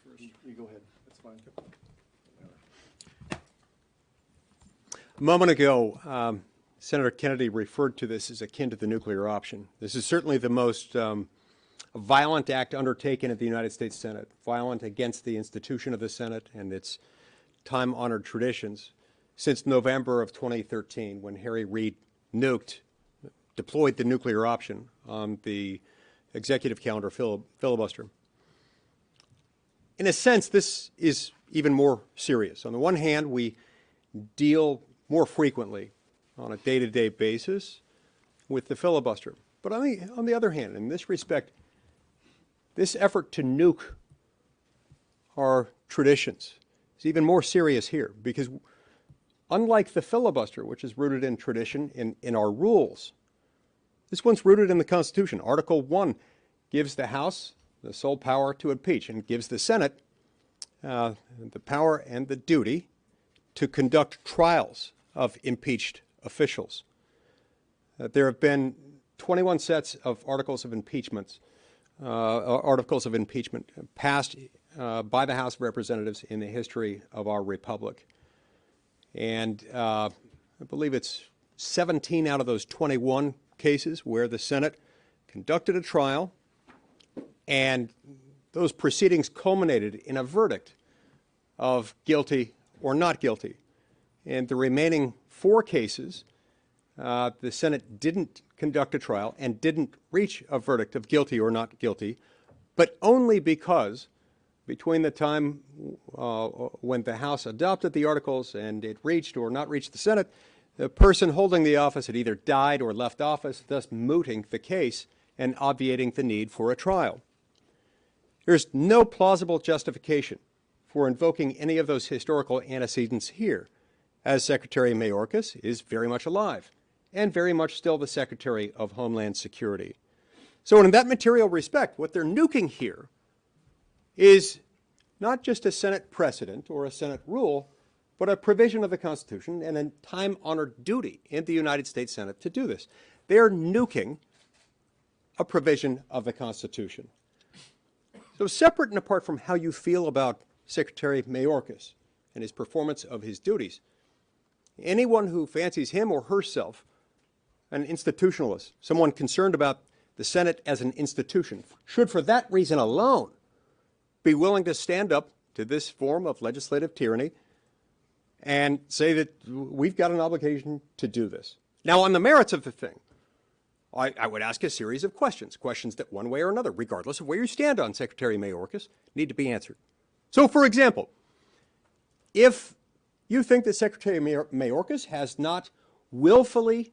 first. You go ahead. That's fine. A moment ago, Senator Kennedy referred to this as akin to the nuclear option. This is certainly the most violent act undertaken at the United States Senate, violent against the institution of the Senate and its time-honored traditions since November of 2013, when Harry Reid deployed the nuclear option on the executive calendar filibuster. In a sense, this is even more serious. On the one hand, we deal more frequently on a day-to-day basis with the filibuster. But on the other hand, in this respect, this effort to nuke our traditions is even more serious here, because unlike the filibuster, which is rooted in tradition, in our rules, this one's rooted in the Constitution. Article 1 gives the House the sole power to impeach and gives the Senate the power and the duty to conduct trials of impeached officials. There have been 21 sets of articles of impeachment passed by the House of Representatives in the history of our republic. And I believe it's 17 out of those 21 cases where the Senate conducted a trial, and those proceedings culminated in a verdict of guilty or not guilty. And the remaining 4 cases, the Senate didn't conduct a trial and didn't reach a verdict of guilty or not guilty, but only because between the time when the House adopted the articles and it reached or not reached the Senate, the person holding the office had either died or left office, thus mooting the case and obviating the need for a trial. There's no plausible justification for invoking any of those historical antecedents here, as Secretary Mayorkas is very much alive and very much still the Secretary of Homeland Security. So in that material respect, what they're nuking here is not just a Senate precedent or a Senate rule, but a provision of the Constitution and a time-honored duty in the United States Senate to do this. They're nuking a provision of the Constitution. So separate and apart from how you feel about Secretary Mayorkas and his performance of his duties, anyone who fancies him or herself an institutionalist, someone concerned about the Senate as an institution, should for that reason alone be willing to stand up to this form of legislative tyranny and say that we've got an obligation to do this. Now, on the merits of the thing, I would ask a series of questions that one way or another, regardless of where you stand on Secretary Mayorkas, need to be answered. So, for example, if you think that Secretary Mayorkas has not willfully,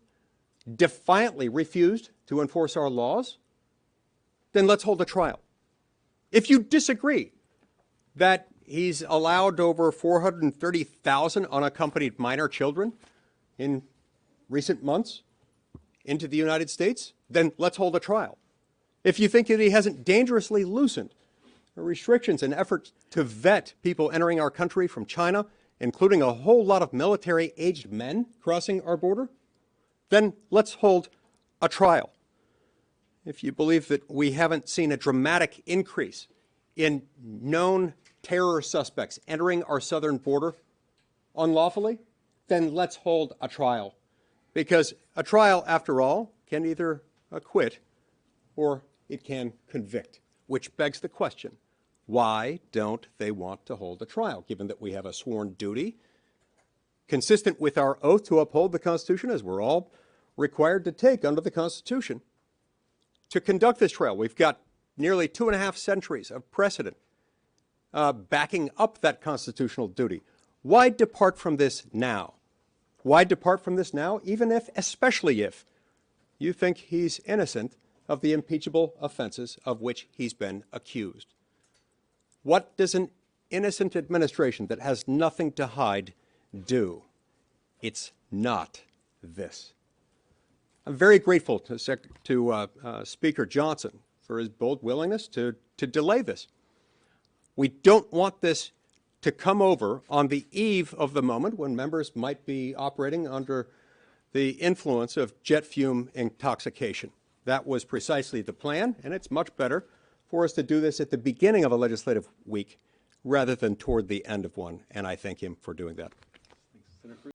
defiantly refused to enforce our laws, then let's hold a trial. If you disagree that he's allowed over 430,000 unaccompanied minor children in recent months into the United States, then let's hold a trial. If you think that he hasn't dangerously loosened restrictions and efforts to vet people entering our country from China, including a whole lot of military-aged men crossing our border, then let's hold a trial. If you believe that we haven't seen a dramatic increase in known terror suspects entering our southern border unlawfully, then let's hold a trial. Because a trial, after all, can either acquit or it can convict, which begs the question, why don't they want to hold a trial, given that we have a sworn duty consistent with our oath to uphold the Constitution, as we're all required to take under the Constitution, to conduct this trial? We've got nearly 2.5 centuries of precedent backing up that constitutional duty. Why depart from this now? Why depart from this now, even if, especially if, you think he's innocent of the impeachable offenses of which he's been accused? What does an innocent administration that has nothing to hide do? It's not this. I'm very grateful to Speaker Johnson for his bold willingness to delay this. We don't want this to come over on the eve of the moment when members might be operating under the influence of jet fume intoxication. That was precisely the plan, and it's much better for us to do this at the beginning of a legislative week rather than toward the end of one, and I thank him for doing that.